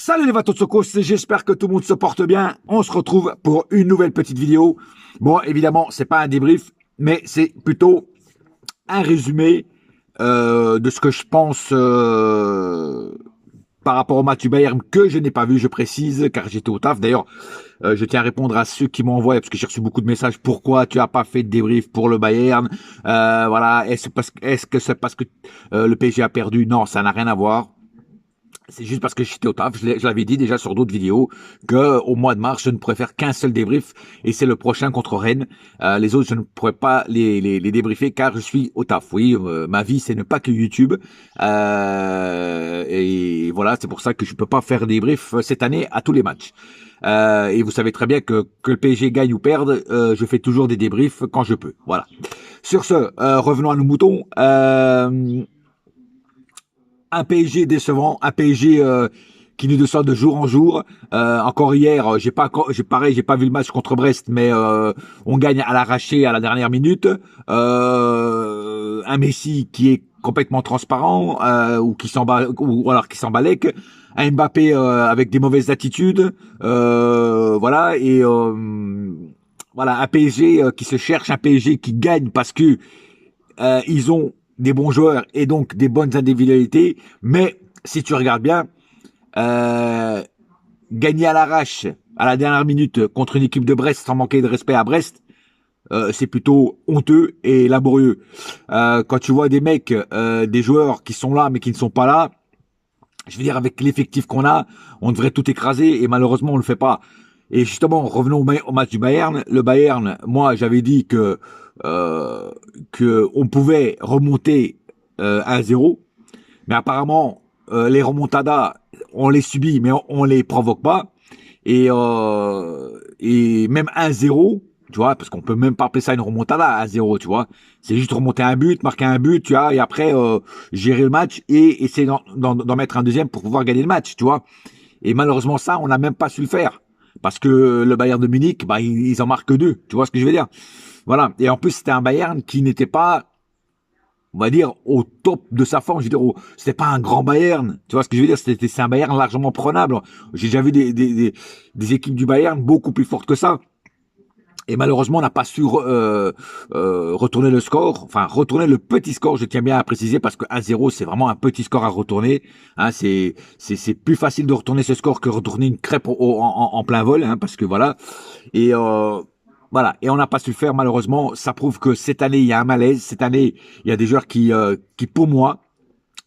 Salut les Vatotsokos, j'espère que tout le monde se porte bien. On se retrouve pour une nouvelle petite vidéo. Bon, évidemment, c'est pas un débrief, mais c'est plutôt un résumé de ce que je pense par rapport au match du Bayern que je n'ai pas vu, je précise, car j'étais au taf. D'ailleurs, je tiens à répondre à ceux qui m'ont envoyé, parce que j'ai reçu beaucoup de messages. Pourquoi tu as pas fait de débrief pour le Bayern? Voilà, est-ce que c'est parce que le PSG a perdu? Non, ça n'a rien à voir. C'est juste parce que j'étais au taf, je l'avais dit déjà sur d'autres vidéos, que au mois de mars, je ne pourrais faire qu'un seul débrief, et c'est le prochain contre Rennes. Les autres, je ne pourrais pas les débriefer car je suis au taf. Oui, ma vie, c'est ne pas que YouTube. Et voilà, c'est pour ça que je peux pas faire des débriefs cette année à tous les matchs. Et vous savez très bien que le PSG gagne ou perde, je fais toujours des débriefs quand je peux. Voilà. Sur ce, revenons à nos moutons. Un PSG décevant, un PSG qui nous descend de jour en jour. Encore hier, j'ai pas vu le match contre Brest, mais on gagne à l'arraché à la dernière minute. Un Messi qui est complètement transparent ou qui s'embalèque. Un Mbappé avec des mauvaises attitudes. Voilà, et voilà, un PSG qui se cherche, un PSG qui gagne parce que ils ont des bons joueurs et donc des bonnes individualités, mais si tu regardes bien, gagner à l'arrache à la dernière minute contre une équipe de Brest sans manquer de respect à Brest, c'est plutôt honteux et laborieux. Quand tu vois des mecs, des joueurs qui sont là mais qui ne sont pas là, je veux dire, avec l'effectif qu'on a, on devrait tout écraser et malheureusement on le fait pas. Et justement, revenons au match du Bayern. Le Bayern, moi, j'avais dit que on pouvait remonter 1-0, mais apparemment les remontadas, on les subit, mais on les provoque pas. Et même 1-0, tu vois, parce qu'on peut même pas appeler ça une remontada 1-0, tu vois. C'est juste remonter un but, marquer un but, tu vois, et après gérer le match et essayer d'en mettre un deuxième pour pouvoir gagner le match, tu vois. Et malheureusement ça, on n'a même pas su le faire. Parce que le Bayern de Munich, bah, ils en marquent que 2. Tu vois ce que je veux dire? Voilà. Et en plus, c'était un Bayern qui n'était pas, on va dire, au top de sa forme. Je veux dire, c'était pas un grand Bayern. Tu vois ce que je veux dire? C'est un Bayern largement prenable. J'ai déjà vu des équipes du Bayern beaucoup plus fortes que ça. Et malheureusement, on n'a pas su retourner le score, enfin retourner le petit score. Je tiens bien à préciser parce que 1-0, c'est vraiment un petit score à retourner. Hein, c'est plus facile de retourner ce score que retourner une crêpe en plein vol, hein, parce que voilà. Et voilà. Et on n'a pas su le faire malheureusement. Ça prouve que cette année il y a un malaise. Cette année, il y a des joueurs qui pour moi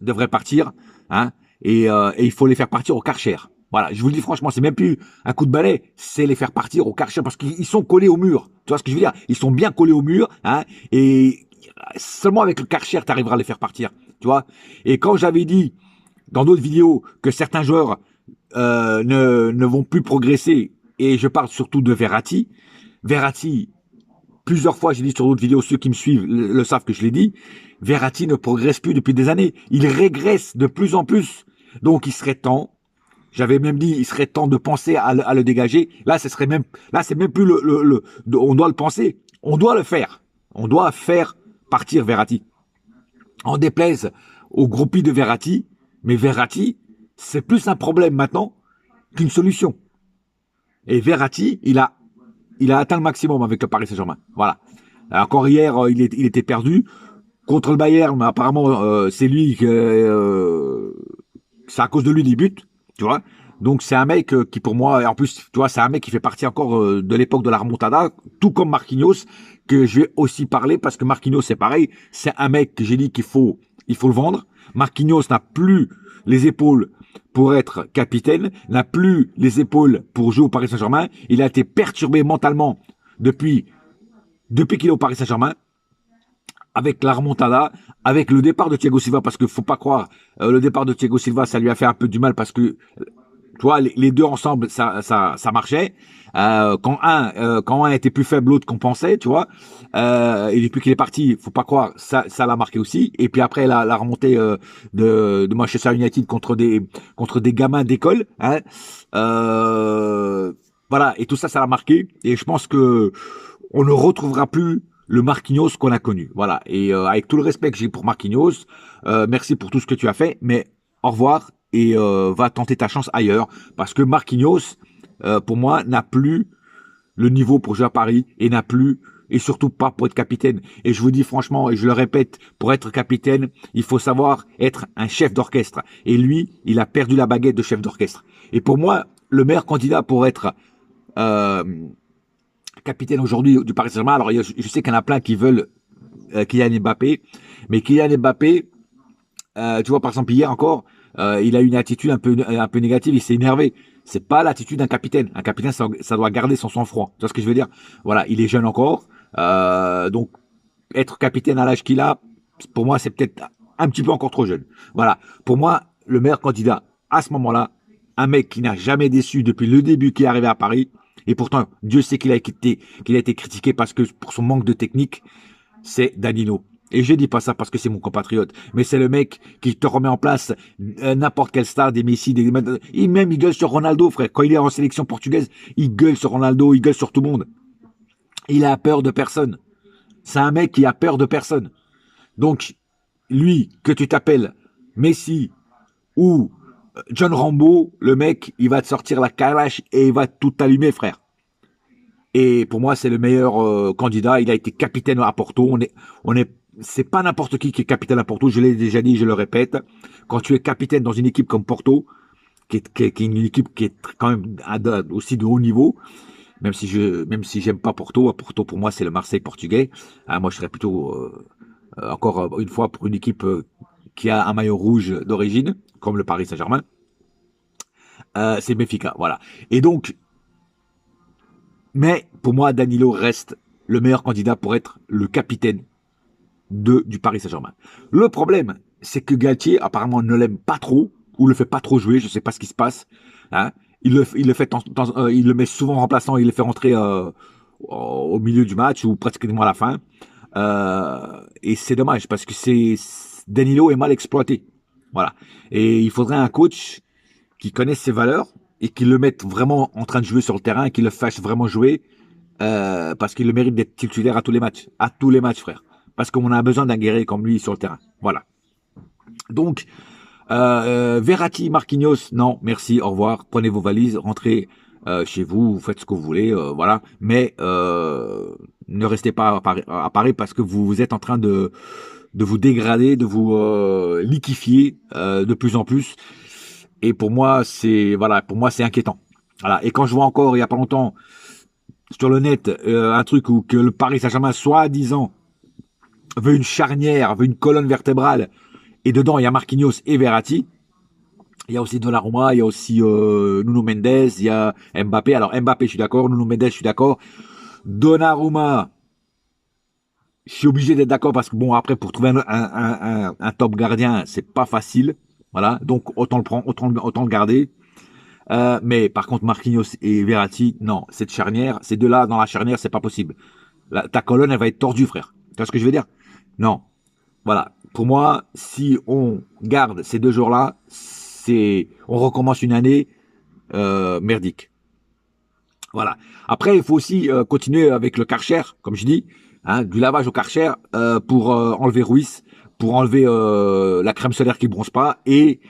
devraient partir. Hein, et il faut les faire partir au Karcher. Voilà, je vous le dis franchement, c'est même plus un coup de balai, c'est les faire partir au Karcher parce qu'ils sont collés au mur. Tu vois ce que je veux dire? Ils sont bien collés au mur, hein, et seulement avec le Karcher, tu arriveras à les faire partir. Tu vois? Et quand j'avais dit dans d'autres vidéos que certains joueurs ne vont plus progresser, et je parle surtout de Verratti, plusieurs fois j'ai dit sur d'autres vidéos, ceux qui me suivent le savent que je l'ai dit, Verratti ne progresse plus depuis des années. Il régresse de plus en plus. Donc il serait temps. J'avais même dit, il serait temps de penser à le dégager. Là, c'est même plus on doit le penser. On doit le faire. On doit faire partir Verratti. En déplaise au groupie de Verratti, mais Verratti, c'est plus un problème maintenant qu'une solution. Et Verratti, il a atteint le maximum avec le Paris Saint-Germain. Voilà. Encore hier, il était perdu contre le Bayern, mais apparemment, c'est lui c'est à cause de lui les buts. Tu vois, donc c'est un mec qui pour moi, et en plus, tu vois, c'est un mec qui fait partie encore de l'époque de la remontada, tout comme Marquinhos, que je vais aussi parler parce que Marquinhos c'est pareil, c'est un mec que j'ai dit il faut le vendre. Marquinhos n'a plus les épaules pour être capitaine, n'a plus les épaules pour jouer au Paris Saint-Germain. Il a été perturbé mentalement depuis qu'il est au Paris Saint-Germain, avec la remontada, avec le départ de Thiago Silva, parce que faut pas croire, le départ de Thiago Silva, ça lui a fait un peu du mal parce que, tu vois, les deux ensemble, ça marchait. Quand un était plus faible, l'autre compensait, tu vois. Et depuis qu'il est parti, faut pas croire, ça l'a marqué aussi. Et puis après, la remontée de Manchester United contre des gamins d'école, hein. Voilà, et tout ça, ça l'a marqué. Et je pense que on ne retrouvera plus le Marquinhos qu'on a connu. Voilà. Et avec tout le respect que j'ai pour Marquinhos, merci pour tout ce que tu as fait, mais au revoir et va tenter ta chance ailleurs. Parce que Marquinhos, pour moi, n'a plus le niveau pour jouer à Paris et n'a plus, et surtout pas pour être capitaine. Et je vous dis franchement, et je le répète, pour être capitaine, il faut savoir être un chef d'orchestre. Et lui, il a perdu la baguette de chef d'orchestre. Et pour moi, le meilleur candidat pour être euh, capitaine aujourd'hui du Paris Saint-Germain, alors je sais qu'il y en a plein qui veulent Kylian Mbappé, mais Kylian Mbappé, tu vois, par exemple, hier encore, il a eu une attitude un peu négative, il s'est énervé. C'est pas l'attitude d'un capitaine. Un capitaine, ça doit garder son sang-froid. Tu vois ce que je veux dire? Voilà, il est jeune encore. Donc, être capitaine à l'âge qu'il a, pour moi, c'est peut-être un petit peu encore trop jeune. Voilà. Pour moi, le meilleur candidat, à ce moment-là, un mec qui n'a jamais déçu depuis le début qu'il est arrivé à Paris. Et pourtant, Dieu sait qu'il a été critiqué parce que pour son manque de technique, c'est Danilo. Et je dis pas ça parce que c'est mon compatriote, mais c'est le mec qui te remet en place n'importe quelle star, des Messi, il gueule sur Ronaldo, frère. Quand il est en sélection portugaise, il gueule sur Ronaldo, il gueule sur tout le monde. Il a peur de personne. C'est un mec qui a peur de personne. Donc, lui, que tu t'appelles Messi ou John Rambo, le mec, il va te sortir la calache et il va tout allumer, frère. Et pour moi, c'est le meilleur candidat. Il a été capitaine à Porto. C'est pas n'importe qui est capitaine à Porto. Je l'ai déjà dit, je le répète. Quand tu es capitaine dans une équipe comme Porto, qui est une équipe qui est quand même aussi de haut niveau, même si j'aime pas Porto. Porto pour moi c'est le Marseille portugais. Moi je serais plutôt encore une fois pour une équipe qui a un maillot rouge d'origine, comme le Paris Saint-Germain. C'est Benfica, voilà. Et donc, mais pour moi, Danilo reste le meilleur candidat pour être le capitaine du Paris Saint-Germain. Le problème, c'est que Galtier, apparemment, ne l'aime pas trop, ou le fait pas trop jouer, je sais pas ce qui se passe. Hein. Il le met souvent remplaçant, il le fait rentrer au milieu du match, ou pratiquement à la fin. Et c'est dommage, parce que Danilo est mal exploité. Voilà. Et il faudrait un coach qui connaisse ses valeurs, et qui le mette vraiment en train de jouer sur le terrain, et qui le fasse vraiment jouer, parce qu'il le mérite d'être titulaire à tous les matchs. À tous les matchs, frère. Parce qu'on a besoin d'un guerrier comme lui sur le terrain. Voilà. Donc, Verratti, Marquinhos, non, merci, au revoir. Prenez vos valises, rentrez chez vous, vous faites ce que vous voulez, voilà. Mais ne restez pas à Paris parce que vous êtes en train de vous dégrader, de vous liquéfier de plus en plus. Et pour moi, c'est inquiétant. Voilà. Et quand je vois encore il y a pas longtemps sur le net un truc où que le Paris Saint-Germain soi-disant veut une charnière, veut une colonne vertébrale, et dedans il y a Marquinhos et Verratti. Il y a aussi Donnarumma, il y a aussi Nuno Mendes, il y a Mbappé. Alors Mbappé, je suis d'accord. Nuno Mendes, je suis d'accord. Donnarumma, je suis obligé d'être d'accord parce que bon, après pour trouver un top gardien, c'est pas facile. Voilà, donc autant le prendre, autant le garder. Mais par contre, Marquinhos et Verratti, non, cette charnière, ces deux-là dans la charnière, c'est pas possible. Ta colonne, elle va être tordue, frère. Tu vois ce que je veux dire? Non. Voilà. Pour moi, si on garde ces deux joueurs-là, on recommence une année merdique. Voilà. Après, il faut aussi continuer avec le Karcher, comme je dis, hein, du lavage au Karcher pour enlever Ruiz, pour enlever la crème solaire qui bronze pas et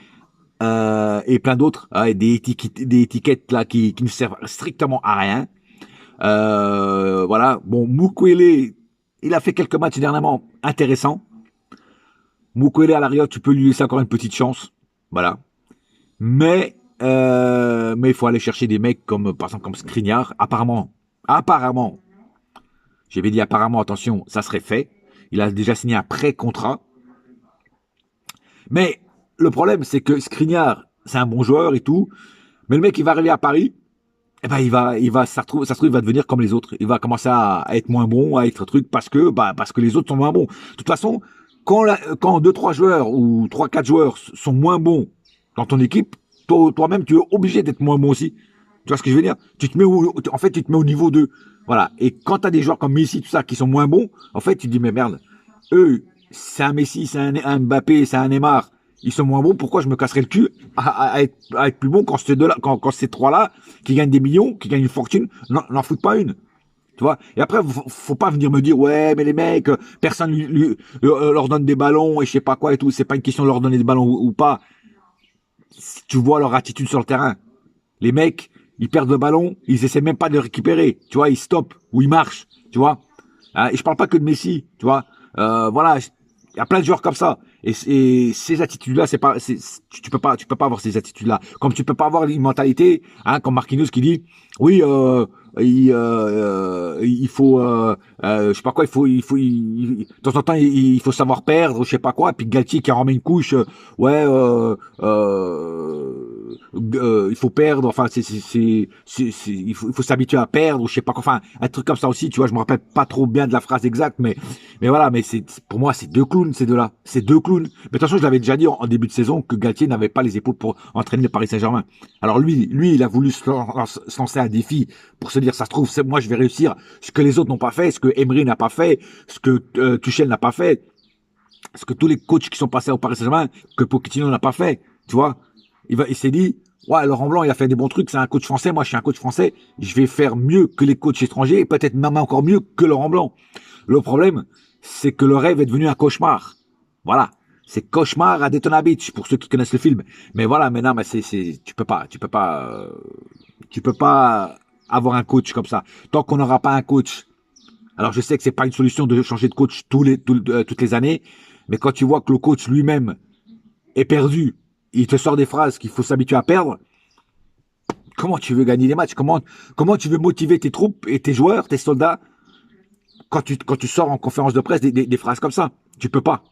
plein d'autres, hein, des étiquettes là qui ne servent strictement à rien. Voilà. Bon, Mukwele, il a fait quelques matchs dernièrement intéressants. Mukwele à l'arrière, tu peux lui laisser encore une petite chance. Voilà. Mais il faut aller chercher des mecs comme, par exemple, comme Skriniar. Apparemment, j'avais dit apparemment, attention, ça serait fait. Il a déjà signé un pré-contrat. Mais le problème, c'est que Skriniar, c'est un bon joueur et tout. Mais le mec, il va arriver à Paris. Eh ben, ça se trouve, il va devenir comme les autres. Il va commencer à être moins bon, à être truc parce que les autres sont moins bons. De toute façon, quand 2-3 joueurs ou 3-4 joueurs sont moins bons dans ton équipe, toi-même, tu es obligé d'être moins bon aussi. Tu vois ce que je veux dire? Tu te mets au niveau 2. Voilà. Et quand tu as des joueurs comme Messi, tout ça, qui sont moins bons, en fait, tu te dis, mais merde, eux, c'est un Messi, c'est un Mbappé, c'est un Neymar, ils sont moins bons, pourquoi je me casserais le cul à être plus bon quand ces trois-là, qui gagnent des millions, qui gagnent une fortune, n'en foutent pas une. Tu vois? Et après, faut pas venir me dire, ouais, mais les mecs, personne leur donne des ballons et je sais pas quoi et tout. C'est pas une question de leur donner des ballons ou pas. tu vois leur attitude sur le terrain. Les mecs, ils perdent le ballon, ils essaient même pas de le récupérer. Tu vois, ils stoppent ou ils marchent. Tu vois. Hein, et je parle pas que de Messi. Tu vois. Voilà, il y a plein de joueurs comme ça. Et ces attitudes-là, tu peux pas avoir ces attitudes-là. Comme tu peux pas avoir une mentalité, hein, comme Marquinhos qui dit, oui, il faut, je sais pas quoi, de temps en temps, il faut savoir perdre, je sais pas quoi. Et puis Galtier qui en remet une couche, ouais, il faut perdre, enfin, il faut s'habituer à perdre, ou je sais pas quoi, enfin, un truc comme ça aussi, tu vois, je me rappelle pas trop bien de la phrase exacte, mais voilà, mais pour moi, c'est deux clowns, ces deux-là. C'est deux clowns. Mais de toute façon, je l'avais déjà dit en début de saison que Galtier n'avait pas les épaules pour entraîner le Paris Saint-Germain. Alors lui, il a voulu se lancer un défi pour se dire, ça se trouve, moi, je vais réussir ce que les autres n'ont pas fait, ce que Emery n'a pas fait, ce que Tuchel n'a pas fait, ce que tous les coachs qui sont passés au Paris Saint-Germain, que Pochettino n'a pas fait, tu vois. Il s'est dit, ouais, Laurent Blanc, il a fait des bons trucs, c'est un coach français, moi, je suis un coach français, je vais faire mieux que les coachs étrangers, et peut-être même encore mieux que Laurent Blanc. Le problème, c'est que le rêve est devenu un cauchemar. Voilà. C'est cauchemar à Daytona Beach, pour ceux qui connaissent le film. Mais voilà, maintenant, mais tu peux pas avoir un coach comme ça. Tant qu'on n'aura pas un coach. Alors, je sais que c'est pas une solution de changer de coach toutes les années. Mais quand tu vois que le coach lui-même est perdu, il te sort des phrases qu'il faut s'habituer à perdre. Comment tu veux gagner des matchs? Comment tu veux motiver tes troupes et tes joueurs, tes soldats, quand tu sors en conférence de presse des phrases comme ça? Tu peux pas.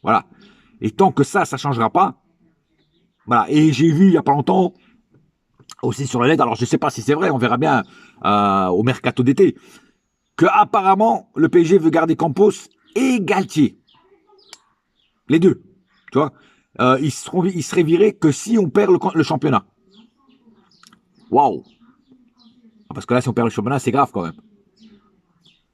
Voilà. Et tant que ça changera pas. Voilà. Et j'ai vu il y a pas longtemps aussi sur le net, alors je sais pas si c'est vrai, on verra bien au mercato d'été, que apparemment le PSG veut garder Campos et Galtier. Les deux. Tu vois. Ils seraient virés que si on perd le championnat. Waouh. Parce que là, si on perd le championnat, c'est grave quand même.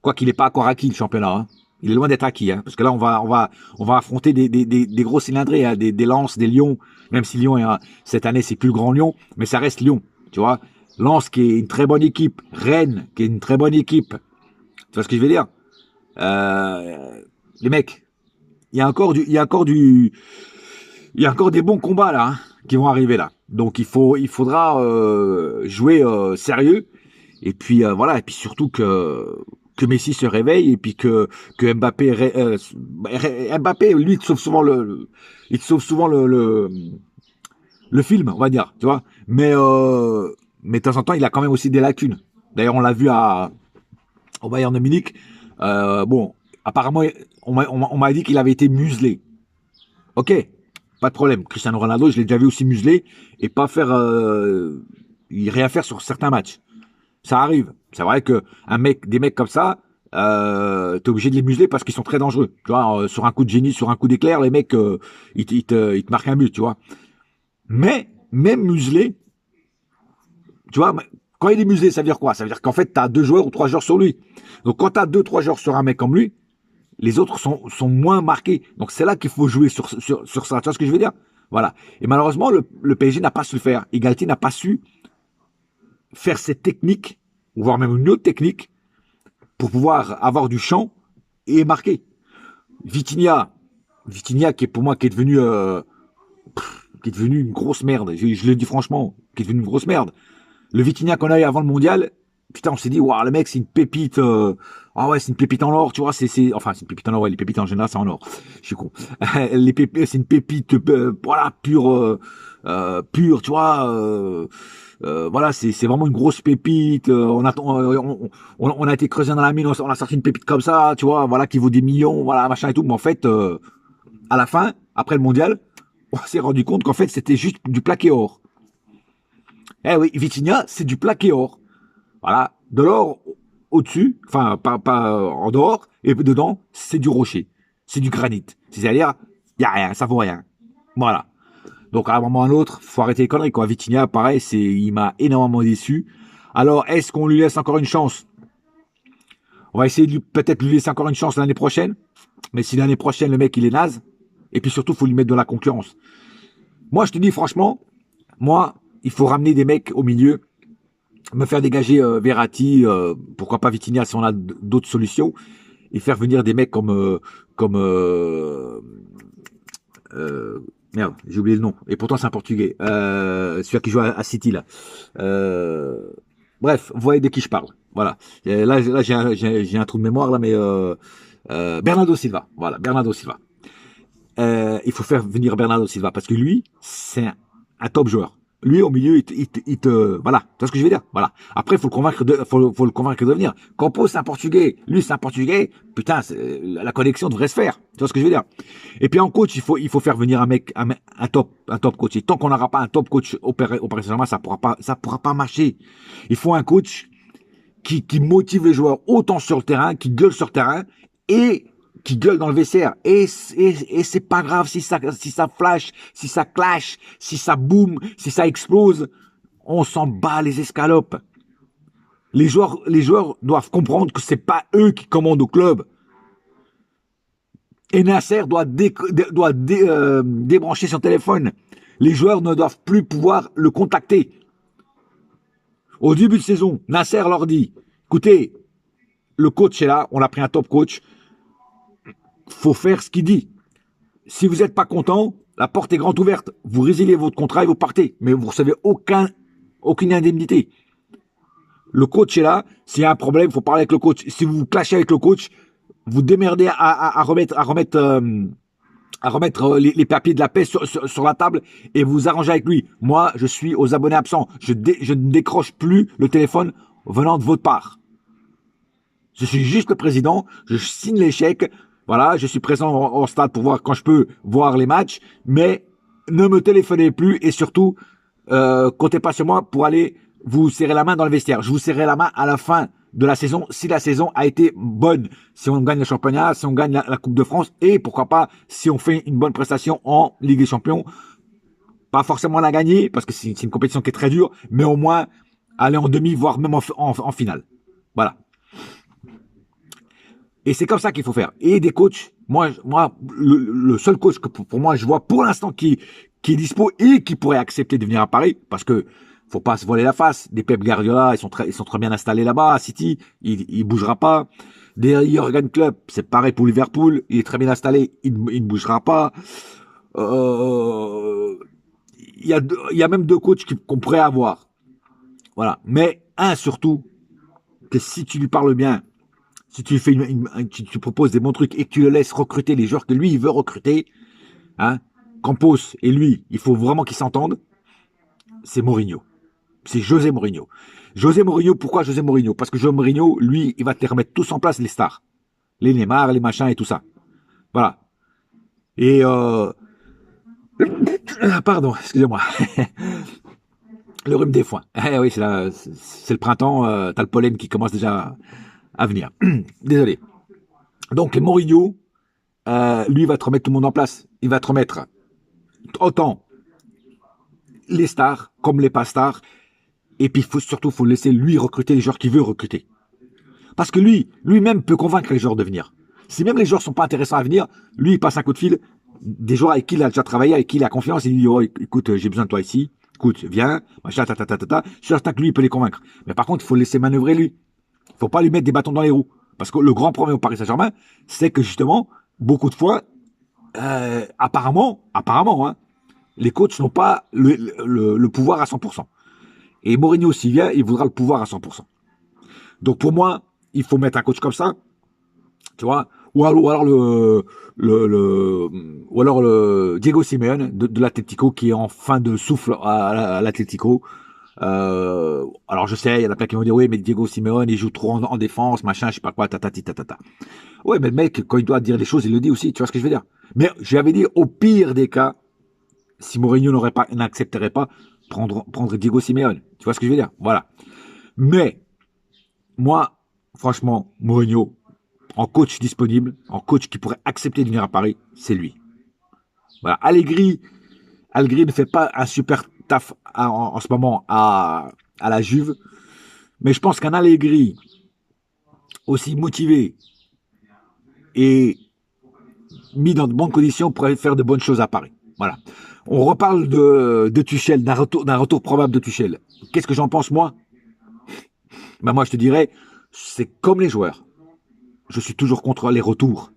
Quoi qu'il n'est pas encore acquis le championnat. Hein. Il est loin d'être acquis. Hein. Parce que là, on va affronter des gros cylindrés, hein, des Lens, des Lyon. Même si Lyon, cette année, c'est plus le grand Lyon. Mais ça reste Lyon. Tu vois. Lens qui est une très bonne équipe. Rennes qui est une très bonne équipe. Tu vois ce que je veux dire? Les mecs, il y a encore des bons combats là hein, qui vont arriver là. Donc il faudra jouer sérieux et puis voilà et puis surtout que Messi se réveille et puis que Mbappé Mbappé lui il sauve souvent le film on va dire tu vois mais de temps en temps il a quand même aussi des lacunes. D'ailleurs on l'a vu au Bayern de Munich bon apparemment on m'a dit qu'il avait été muselé. Ok, pas de problème. Cristiano Ronaldo, je l'ai déjà vu aussi muselé et pas faire rien faire sur certains matchs. Ça arrive. C'est vrai que des mecs comme ça, t'es obligé de les museler parce qu'ils sont très dangereux. Tu vois, sur un coup de génie, sur un coup d'éclair, les mecs, ils te marquent un but, tu vois. Mais même muselé, tu vois, quand il est muselé, ça veut dire quoi? Ça veut dire qu'en fait, t'as 2 joueurs ou 3 joueurs sur lui. Donc quand t'as 2, 3 joueurs sur un mec comme lui, les autres sont moins marqués. Donc c'est là qu'il faut jouer sur ça. Tu vois ce que je veux dire? Voilà. Et malheureusement, le PSG n'a pas su le faire. Et Galtier n'a pas su faire cette technique, voire même une autre technique, pour pouvoir avoir du champ et marquer. Vitinha qui est pour moi qui est devenu une grosse merde. Je le dis franchement, qui est devenu une grosse merde. Le Vitinha qu'on a eu avant le mondial, putain, on s'est dit, waouh, le mec, c'est une pépite. Ah ouais, c'est une pépite en or, tu vois. Enfin, c'est une pépite en or. Ouais, les pépites en général, c'est en or. Je suis con. C'est une pépite, voilà, pure, tu vois. Voilà, c'est vraiment une grosse pépite. On a été creusé dans la mine, on a sorti une pépite comme ça, tu vois. Voilà, qui vaut des millions, voilà, machin et tout. Mais en fait, à la fin, après le mondial, on s'est rendu compte qu'en fait, c'était juste du plaqué or. Eh oui, Vitinha, c'est du plaqué or. Voilà, de l'or au-dessus, enfin pas en dehors, et dedans, c'est du rocher, c'est du granit. C'est-à-dire, il n'y a rien, ça vaut rien. Voilà. Donc à un moment ou à l'autre, faut arrêter les conneries, quoi. Vitinha, pareil, il m'a énormément déçu. Alors, est-ce qu'on lui laisse encore une chance? On va essayer de peut-être lui laisser encore une chance l'année prochaine. Mais si l'année prochaine, le mec, il est naze, et puis surtout, faut lui mettre de la concurrence. Moi, je te dis franchement, il faut ramener des mecs au milieu, me faire dégager Verratti, pourquoi pas Vitinha si on a d'autres solutions, et faire venir des mecs comme Merde, j'ai oublié le nom. Et pourtant, c'est un Portugais. Celui qui joue à City, là. Bref, vous voyez de qui je parle. Voilà. Et là j'ai un trou de mémoire, là, mais Bernardo Silva. Voilà, Bernardo Silva. Il faut faire venir Bernardo Silva parce que lui, c'est un top joueur. Lui, au milieu, voilà. Tu vois ce que je veux dire? Voilà. Après, faut le convaincre de venir. Campos, c'est un Portugais. Lui, c'est un Portugais. Putain, la connexion devrait se faire. Tu vois ce que je veux dire? Et puis, en coach, il faut faire venir un mec, un top coach. Et tant qu'on n'aura pas un top coach au Paris Saint-Germain, ça pourra pas marcher. Il faut un coach qui motive les joueurs autant sur le terrain, qui gueule sur le terrain et qui gueule dans le vestiaire. Et c'est pas grave si ça flash, si ça clash, si ça boom, si ça explose. On s'en bat les escalopes. Les joueurs doivent comprendre que c'est pas eux qui commandent au club. Et Nasser doit débrancher son téléphone. Les joueurs ne doivent plus pouvoir le contacter. Au début de saison, Nasser leur dit, écoutez, le coach est là, on a pris un top coach, faut faire ce qu'il dit. Si vous n'êtes pas content, la porte est grande ouverte. Vous résiliez votre contrat et vous partez. Mais vous ne recevez aucune indemnité. Le coach est là. S'il y a un problème, il faut parler avec le coach. Si vous vous clashez avec le coach, vous démerdez à remettre les papiers de la paix sur la table et vous arrangez avec lui. Moi, je suis aux abonnés absents. Je ne décroche plus le téléphone venant de votre part. Je suis juste le président. Je signe les chèques. Voilà, je suis présent au stade pour voir quand je peux voir les matchs, mais ne me téléphonez plus et surtout, comptez pas sur moi pour aller vous serrer la main dans le vestiaire. Je vous serrerai la main à la fin de la saison, si la saison a été bonne, si on gagne le championnat, si on gagne la Coupe de France et pourquoi pas si on fait une bonne prestation en Ligue des Champions. Pas forcément la gagner parce que c'est une compétition qui est très dure, mais au moins aller en demi, voire même en finale. Voilà. Et c'est comme ça qu'il faut faire. Et des coachs, moi, le seul coach que pour moi je vois pour l'instant qui est dispo et qui pourrait accepter de venir à Paris, parce que faut pas se voiler la face. Des Pep Guardiola, ils sont très bien installés là-bas à City, il bougera pas. Des Jurgen Klopp, c'est pareil pour Liverpool, il est très bien installé, il ne bougera pas. Il y a même deux coachs qu'on pourrait avoir. Voilà. Mais un surtout, que si tu lui parles bien, si tu fais tu proposes des bons trucs et que tu le laisses recruter les joueurs que lui il veut recruter, hein, Campos et lui, il faut vraiment qu'ils s'entendent. C'est Mourinho. C'est José Mourinho. José Mourinho, pourquoi José Mourinho? Parce que José Mourinho, lui, il va te les remettre tous en place, les stars. Les Neymar, les machins et tout ça. Voilà. Et pardon, excusez-moi. Le rhume des foins. Eh oui, c'est le printemps, t'as le pollen qui commence déjà à venir. Désolé. Donc, Mourinho, lui, il va te remettre tout le monde en place. Il va te remettre autant les stars comme les pas stars. Et puis, surtout, faut laisser lui recruter les joueurs qu'il veut recruter. Parce que lui-même peut convaincre les joueurs de venir. Si même les joueurs sont pas intéressants à venir, lui, il passe un coup de fil des joueurs avec qui il a déjà travaillé, avec qui il a confiance. Il dit, oh, écoute, j'ai besoin de toi ici. Écoute, viens, machin, ta. Je suis certain que lui, il peut les convaincre. Mais par contre, il faut le laisser manœuvrer lui. Il faut pas lui mettre des bâtons dans les roues. Parce que le grand problème au Paris Saint-Germain, c'est que justement, beaucoup de fois, apparemment, hein, les coachs n'ont pas le pouvoir à 100%. Et Mourinho, s'il vient, il voudra le pouvoir à 100%. Donc pour moi, il faut mettre un coach comme ça, tu vois, ou alors le Diego Simeone de l'Atlético qui est en fin de souffle à l'Atlético. Alors je sais, il y en a plein qui vont dire oui, mais Diego Simeone il joue trop en défense, machin, je sais pas quoi, tatati. Ouais, mais le mec, quand il doit dire des choses, il le dit aussi, tu vois ce que je veux dire. Mais j'avais dit, au pire des cas, si Mourinho n'accepterait pas, prendre Diego Simeone. Tu vois ce que je veux dire? Voilà. Mais, moi, franchement, Mourinho, en coach disponible, en coach qui pourrait accepter de venir à Paris, c'est lui. Voilà. Allegri ne fait pas un super taf en ce moment à la Juve, mais je pense qu'un Allegri aussi motivé et mis dans de bonnes conditions pourrait faire de bonnes choses à Paris. Voilà. On reparle de Tuchel, d'un retour probable de Tuchel. Qu'est-ce que j'en pense, moi? Ben moi, je te dirais, c'est comme les joueurs. Je suis toujours contre les retours.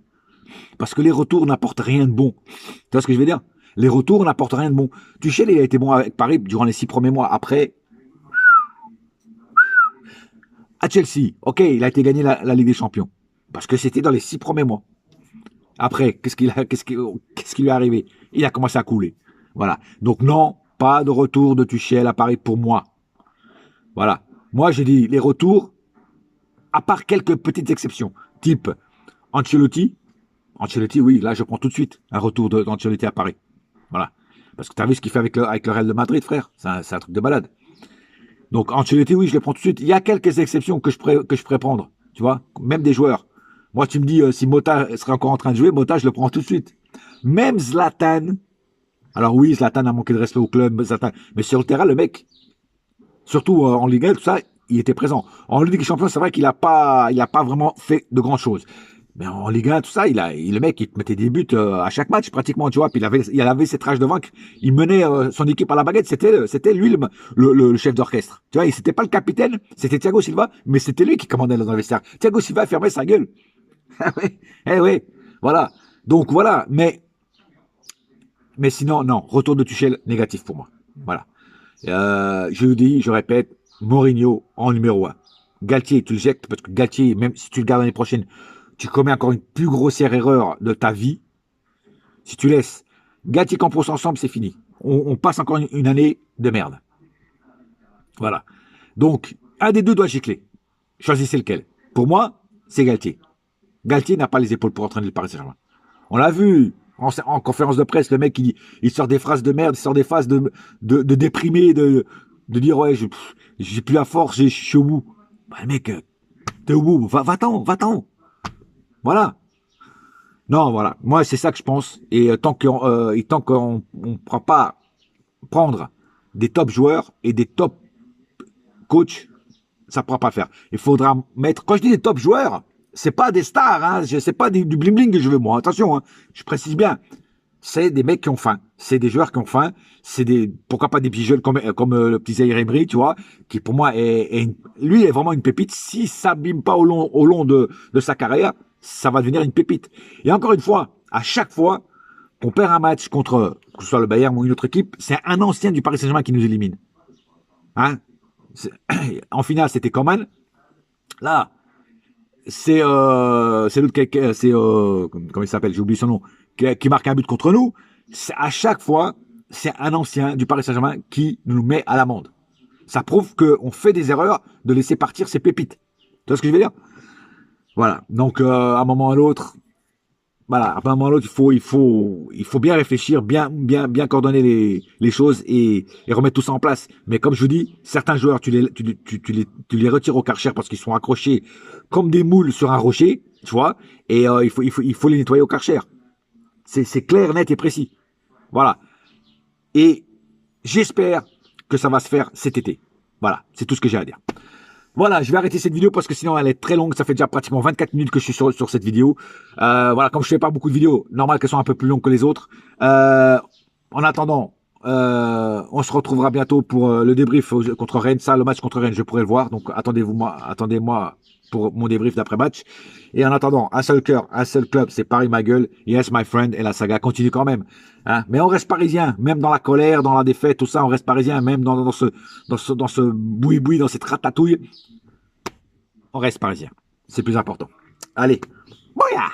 Parce que les retours n'apportent rien de bon. Tu vois ce que je veux dire? Les retours n'apportent rien de bon. Tuchel, il a été bon avec Paris durant les 6 premiers mois. Après, à Chelsea, ok, il a été gagné la Ligue des Champions. Parce que c'était dans les 6 premiers mois. Après, qu'est-ce qui lui est arrivé? Il a commencé à couler. Voilà. Donc non, pas de retour de Tuchel à Paris pour moi. Voilà. Moi, j'ai dit les retours, à part quelques petites exceptions, type Ancelotti. Ancelotti, oui, là, je prends tout de suite un retour d'Ancelotti à Paris. Voilà. Parce que tu as vu ce qu'il fait avec le Real de Madrid, frère. C'est un truc de balade. Donc Ancelotti, oui, je le prends tout de suite. Il y a quelques exceptions que je pourrais prendre. Tu vois, même des joueurs. Moi, tu me dis, si Mota serait encore en train de jouer, Mota, je le prends tout de suite. Même Zlatan. Alors oui, Zlatan a manqué de respect au club, Zlatan. Mais sur le terrain, le mec, surtout en Ligue 1, tout ça, il était présent. En Ligue des Champions, c'est vrai qu'il a pas vraiment fait de grandes choses. Mais en Ligue 1, tout ça, le mec, il te mettait des buts à chaque match, pratiquement, tu vois. Puis il avait cette rage de vaincre. Il menait son équipe à la baguette. C'était lui le chef d'orchestre. Tu vois, c'était pas le capitaine, c'était Thiago Silva, mais c'était lui qui commandait dans le vestiaire. Thiago Silva fermait sa gueule. Eh oui, voilà. Donc voilà, mais sinon, non, retour de Tuchel, négatif pour moi. Voilà. Je vous dis, je répète, Mourinho en numéro 1. Galtier, tu le jettes, parce que Galtier, même si tu le gardes l'année prochaine, tu commets encore une plus grossière erreur de ta vie. Si tu laisses Galtier Campos ensemble, c'est fini. On passe encore une année de merde. Voilà. Donc, un des deux doit gicler. Choisissez lequel. Pour moi, c'est Galtier. Galtier n'a pas les épaules pour entraîner le Paris Saint-Germain. On l'a vu en conférence de presse, le mec il sort des phrases de merde, il sort des phrases de déprimé, de dire ouais, j'ai plus la force, je suis au bout. Bah, le mec, t'es au bout, va-t'en. Voilà. Non, voilà. Moi, c'est ça que je pense. Et tant qu'on ne prend pas prendre des top joueurs et des top coachs, ça ne pourra pas le faire. Il faudra mettre, quand je dis des top joueurs, c'est pas des stars, hein, c'est pas du bling bling que je veux, moi. Attention, hein, je précise bien. C'est des mecs qui ont faim. C'est des joueurs qui ont faim. C'est pourquoi pas des petits jeunes comme le petit Zaïre Emery, tu vois, qui pour moi lui est vraiment une pépite. Si ça s'abîme pas au long de sa carrière, ça va devenir une pépite. Et encore une fois, à chaque fois qu'on perd un match contre, que ce soit le Bayern ou une autre équipe, c'est un ancien du Paris Saint-Germain qui nous élimine. Hein? En finale, c'était Coman. Là, c'est l'autre, comment il s'appelle, j'ai oublié son nom, qui marque un but contre nous. À chaque fois, c'est un ancien du Paris Saint-Germain qui nous met à l'amende. Ça prouve qu'on fait des erreurs de laisser partir ces pépites. Tu vois ce que je veux dire? Voilà. Donc, à un moment ou à l'autre, voilà, à un moment ou à l'autre, il faut bien réfléchir, bien coordonner les choses et remettre tout ça en place. Mais comme je vous dis, certains joueurs, tu les retires au Karcher parce qu'ils sont accrochés comme des moules sur un rocher, tu vois, et il faut les nettoyer au Karcher. C'est clair, net et précis. Voilà. Et j'espère que ça va se faire cet été. Voilà, c'est tout ce que j'ai à dire. Voilà, je vais arrêter cette vidéo parce que sinon elle est très longue. Ça fait déjà pratiquement 24 minutes que je suis sur cette vidéo. Voilà, comme je fais pas beaucoup de vidéos, normal qu'elles soient un peu plus longues que les autres. En attendant, on se retrouvera bientôt pour le débrief contre Rennes. Ça, le match contre Rennes, je pourrai le voir. Donc attendez-moi pour mon débrief d'après-match. Et en attendant, un seul cœur, un seul club, c'est Paris ma gueule. Yes, my friend. Et la saga continue quand même. Hein, mais on reste parisien, même dans la colère, dans la défaite, tout ça, on reste parisien, même dans ce boui-boui, dans cette ratatouille. On reste parisien. C'est plus important. Allez. Bouya!